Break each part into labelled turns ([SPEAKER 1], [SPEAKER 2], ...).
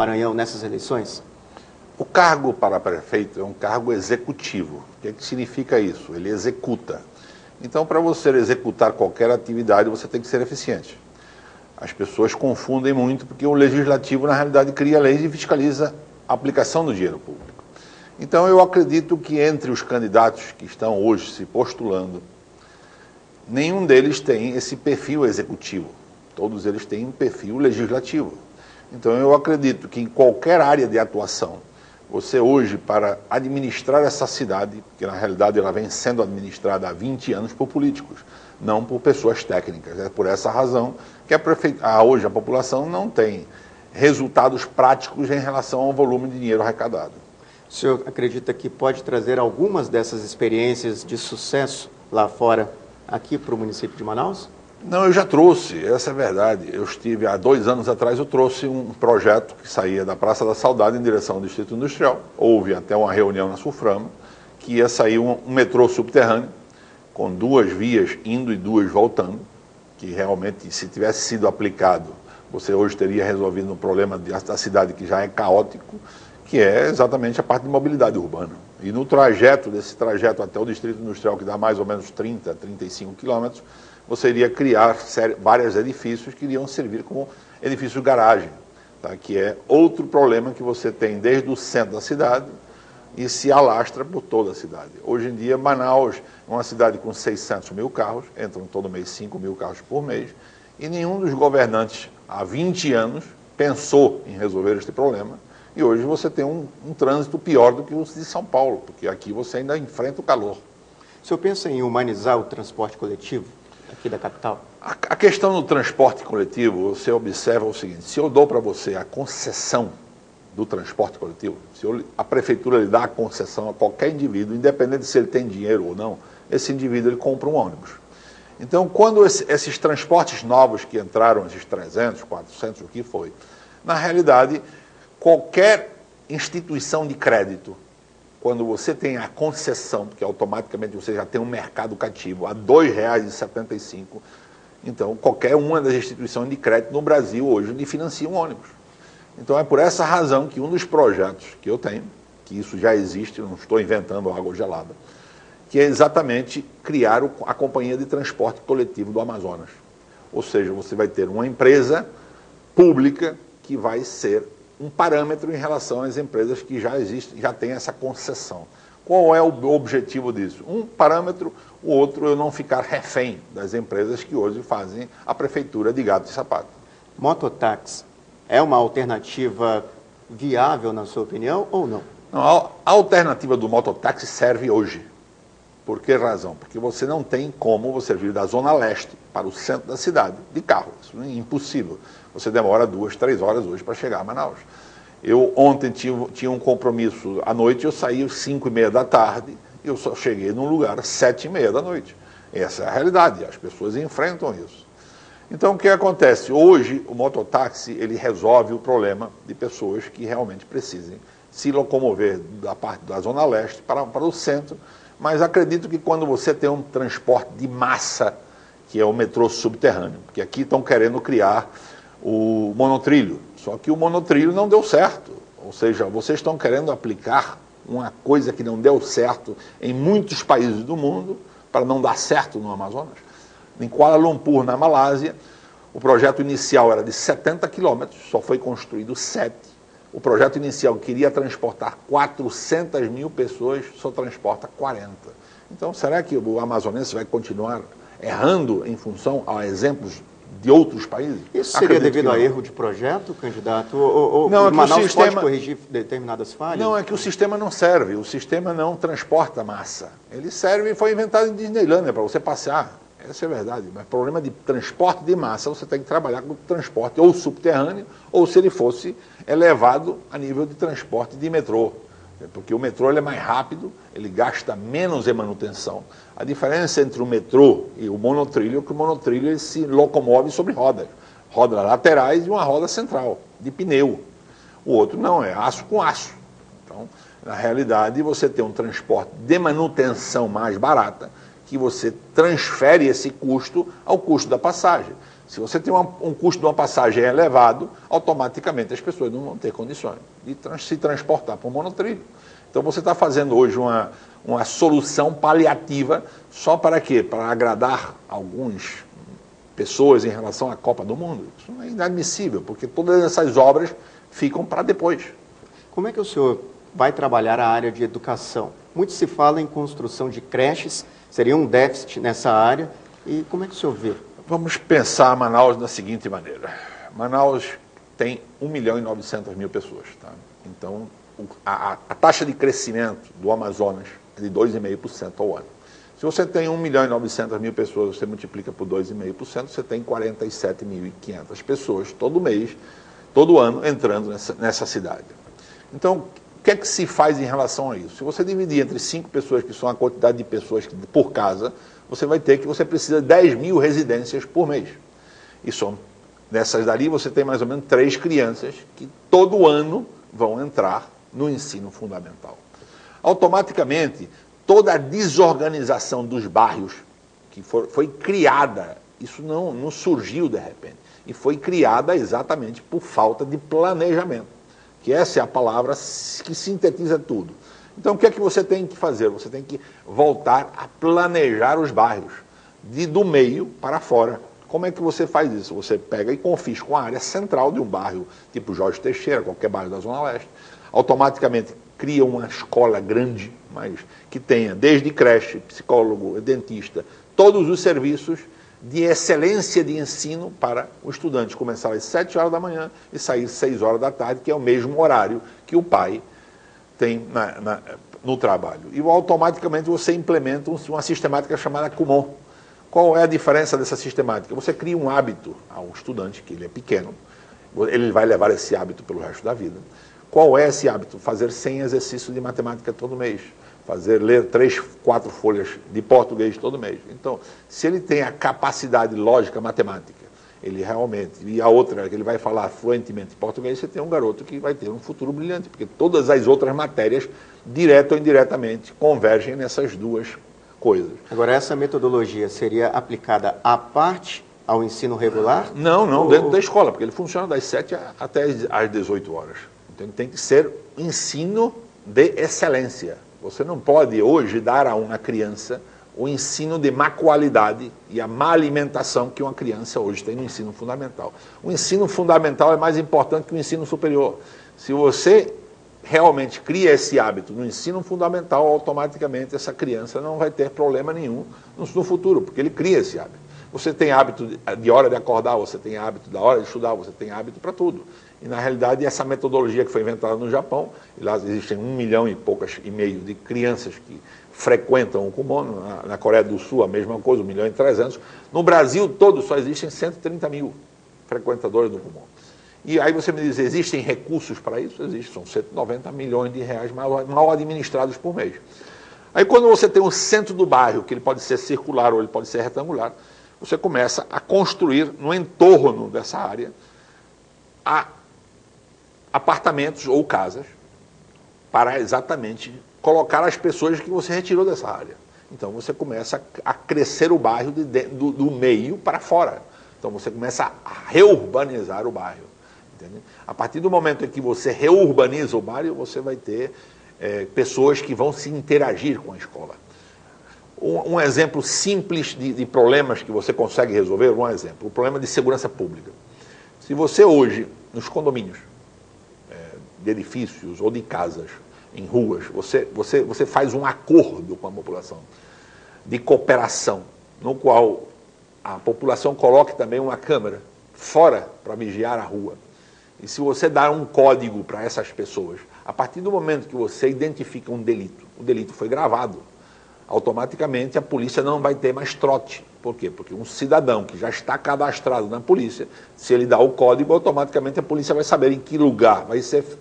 [SPEAKER 1] Maranhão nessas eleições?
[SPEAKER 2] O cargo para prefeito é um cargo executivo. O que significa isso? Ele executa. Então, para você executar qualquer atividade, você tem que ser eficiente. As pessoas confundem muito porque o legislativo, na realidade, cria leis e fiscaliza a aplicação do dinheiro público. Então, eu acredito que entre os candidatos que estão hoje se postulando, nenhum deles tem esse perfil executivo. Todos eles têm um perfil legislativo. Então, eu acredito que em qualquer área de atuação, você hoje, para administrar essa cidade, que na realidade ela vem sendo administrada há 20 anos por políticos, não por pessoas técnicas. É por essa razão que hoje a população não tem resultados práticos em relação ao volume de dinheiro arrecadado.
[SPEAKER 1] O senhor acredita que pode trazer algumas dessas experiências de sucesso lá fora, aqui para o município de Manaus?
[SPEAKER 2] Não, eu já trouxe, essa é a verdade. Eu estive, há 2 anos atrás, eu trouxe um projeto que saía da Praça da Saudade em direção ao Distrito Industrial. Houve até uma reunião na Sulframa, que ia sair um metrô subterrâneo, com 2 vias indo e 2 voltando, que realmente, se tivesse sido aplicado, você hoje teria resolvido um problema da cidade que já é caótico, que é exatamente a parte de mobilidade urbana. E no desse trajeto até o Distrito Industrial, que dá mais ou menos 30, 35 quilômetros, você iria criar vários edifícios que iriam servir como edifício garagem, tá? Que é outro problema que você tem desde o centro da cidade e se alastra por toda a cidade. Hoje em dia, Manaus é uma cidade com 600 mil carros, entram todo mês 5 mil carros por mês, e nenhum dos governantes, há 20 anos, pensou em resolver este problema, e hoje você tem um trânsito pior do que o de São Paulo, porque aqui você ainda enfrenta o calor.
[SPEAKER 1] O senhor pensa em humanizar o transporte coletivo aqui da capital?
[SPEAKER 2] A questão do transporte coletivo, você observa o seguinte: se eu dou para você a concessão do transporte coletivo, se a prefeitura lhe dá a concessão a qualquer indivíduo, independente se ele tem dinheiro ou não, esse indivíduo ele compra um ônibus. Então, quando esses transportes novos que entraram, esses 300, 400, o que foi, na realidade, qualquer instituição de crédito, quando você tem a concessão, porque automaticamente você já tem um mercado cativo a R$ 2,75, então qualquer uma das instituições de crédito no Brasil hoje lhe financia um ônibus. Então é por essa razão que um dos projetos que eu tenho, que isso já existe, não estou inventando água gelada, que é exatamente criar a Companhia de Transporte Coletivo do Amazonas. Ou seja, você vai ter uma empresa pública que vai ser um parâmetro em relação às empresas que já existem, já têm essa concessão. Qual é o objetivo disso? Um parâmetro, o outro eu não ficar refém das empresas que hoje fazem a prefeitura de gato e sapato.
[SPEAKER 1] Mototáxi é uma alternativa viável, na sua opinião, ou não?
[SPEAKER 2] Não, a alternativa do mototáxi serve hoje. Por que razão? Porque você não tem como você vir da Zona Leste para o centro da cidade de carro. Isso é impossível. Você demora 2, 3 horas hoje para chegar a Manaus. Eu ontem tinha um compromisso à noite, eu saí às 5h30 da tarde, e eu só cheguei num lugar às 7h30 da noite. Essa é a realidade, as pessoas enfrentam isso. Então, o que acontece? Hoje, o mototáxi, ele resolve o problema de pessoas que realmente precisem se locomover da parte da Zona Leste para o centro, mas acredito que quando você tem um transporte de massa, que é o metrô subterrâneo, porque aqui estão querendo criar o monotrilho, só que o monotrilho não deu certo, ou seja, vocês estão querendo aplicar uma coisa que não deu certo em muitos países do mundo, para não dar certo no Amazonas. Em Kuala Lumpur, na Malásia, o projeto inicial era de 70 quilômetros, só foi construído 7. O projeto inicial queria transportar 400 mil pessoas, só transporta 40. Então, será que o amazonense vai continuar errando em função a exemplos de outros países?
[SPEAKER 1] Isso seria devido a erro de projeto, candidato? Ou
[SPEAKER 2] não, é que
[SPEAKER 1] Manaus
[SPEAKER 2] o sistema
[SPEAKER 1] pode corrigir determinadas falhas?
[SPEAKER 2] Não, é que o sistema não serve, o sistema não transporta massa. Ele serve e foi inventado em Disneylândia, para você passear. Essa é a verdade. Mas problema de transporte de massa, você tem que trabalhar com transporte ou subterrâneo, ou se ele fosse elevado a nível de transporte de metrô. Porque o metrô ele é mais rápido, ele gasta menos em manutenção. A diferença entre o metrô e o monotrilho é que o monotrilho ele se locomove sobre rodas. Rodas laterais e uma roda central, de pneu. O outro não, é aço com aço. Então, na realidade, você tem um transporte de manutenção mais barata, que você transfere esse custo ao custo da passagem. Se você tem um custo de uma passagem elevado, automaticamente as pessoas não vão ter condições de se transportar por monotrilho. Então você está fazendo hoje uma solução paliativa só para quê? Para agradar algumas pessoas em relação à Copa do Mundo. Isso é inadmissível, porque todas essas obras ficam para depois.
[SPEAKER 1] Como é que o senhor vai trabalhar a área de educação? Muito se fala em construção de creches, seria um déficit nessa área. E como é que o senhor vê?
[SPEAKER 2] Vamos pensar Manaus da seguinte maneira. Manaus tem 1.900.000 pessoas. Tá? Então, a taxa de crescimento do Amazonas é de 2,5% ao ano. Se você tem 1.900.000 pessoas, você multiplica por 2,5%, você tem 47.500 pessoas todo mês, todo ano, entrando nessa cidade. Então, o que é que se faz em relação a isso? Se você dividir entre 5 pessoas, que são a quantidade de pessoas por casa, você precisa de 10.000 residências por mês. E nessas dali você tem mais ou menos 3 crianças que todo ano vão entrar no ensino fundamental. Automaticamente, toda a desorganização dos bairros que foi criada, isso não surgiu de repente, e foi criada exatamente por falta de planejamento, que essa é a palavra que sintetiza tudo. Então, o que é que você tem que fazer? Você tem que voltar a planejar os bairros, do meio para fora. Como é que você faz isso? Você pega e confisca uma área central de um bairro, tipo Jorge Teixeira, qualquer bairro da Zona Leste, automaticamente cria uma escola grande, mas que tenha desde creche, psicólogo, dentista, todos os serviços de excelência de ensino para o estudante começar às 7 horas da manhã e sair às 6 horas da tarde, que é o mesmo horário que o pai tem no trabalho. E automaticamente você implementa uma sistemática chamada Kumon. Qual é a diferença dessa sistemática? Você cria um hábito ao estudante, que ele é pequeno, ele vai levar esse hábito pelo resto da vida. Qual é esse hábito? Fazer 100 exercícios de matemática todo mês. Ler 3, 4 folhas de português todo mês. Então, se ele tem a capacidade lógica matemática, ele realmente, e a outra, que ele vai falar fluentemente português, você tem um garoto que vai ter um futuro brilhante, porque todas as outras matérias, direta ou indiretamente, convergem nessas duas coisas.
[SPEAKER 1] Agora, essa metodologia seria aplicada à parte ao ensino regular?
[SPEAKER 2] Não, dentro da escola, porque ele funciona das 7 até às 18 horas. Então, tem que ser ensino de excelência. Você não pode hoje dar a uma criança o ensino de má qualidade e a má alimentação que uma criança hoje tem no ensino fundamental. O ensino fundamental é mais importante que o ensino superior. Se você realmente cria esse hábito no ensino fundamental, automaticamente essa criança não vai ter problema nenhum no futuro, porque ele cria esse hábito. Você tem hábito de hora de acordar, você tem hábito da hora de estudar, você tem hábito para tudo. E, na realidade, essa metodologia que foi inventada no Japão, e lá existem 1,5 milhão de crianças que frequentam o Kumon, na Coreia do Sul a mesma coisa, 1.300.000. No Brasil todo só existem 130 mil frequentadores do Kumon. E aí você me diz, existem recursos para isso? Existem, são 190 milhões de reais mal administrados por mês. Aí quando você tem um centro do bairro, que ele pode ser circular ou ele pode ser retangular, você começa a construir no entorno dessa área apartamentos ou casas para exatamente colocar as pessoas que você retirou dessa área. Então você começa a crescer o bairro do meio para fora. Então você começa a reurbanizar o bairro. Entende? A partir do momento em que você reurbaniza o bairro, você vai ter pessoas que vão se interagir com a escola. Um exemplo simples de problemas que você consegue resolver, um exemplo, o problema de segurança pública. Se você hoje, nos condomínios, de edifícios ou de casas, em ruas, você faz um acordo com a população de cooperação, no qual a população coloque também uma câmera fora para vigiar a rua. E se você dá um código para essas pessoas, a partir do momento que você identifica um delito, o delito foi gravado, automaticamente a polícia não vai ter mais trote. Por quê? Porque um cidadão que já está cadastrado na polícia, se ele dá o código, automaticamente a polícia vai saber em que lugar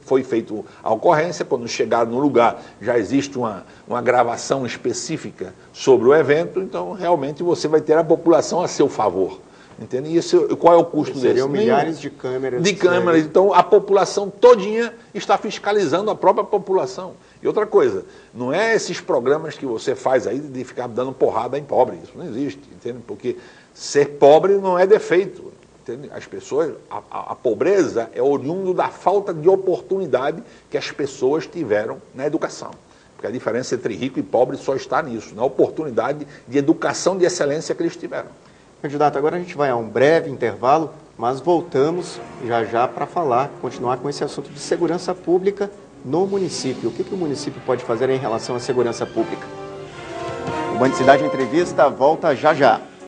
[SPEAKER 2] foi feita a ocorrência. Quando chegar no lugar, já existe uma gravação específica sobre o evento, então realmente você vai ter a população a seu favor. Entende? E qual é o custo desse?
[SPEAKER 1] Seriam milhares de câmeras.
[SPEAKER 2] De câmeras. Então a população todinha está fiscalizando a própria população. E outra coisa, não é esses programas que você faz aí de ficar dando porrada em pobre. Isso não existe, entende? Porque ser pobre não é defeito. Entende? As pessoas, a pobreza é oriundo da falta de oportunidade que as pessoas tiveram na educação. Porque a diferença entre rico e pobre só está nisso, na oportunidade de educação de excelência que eles tiveram.
[SPEAKER 1] Candidato, agora a gente vai a um breve intervalo, mas voltamos já já para continuar com esse assunto de segurança pública no município. O que o município pode fazer em relação à segurança pública? O Band Cidade Entrevista volta já já.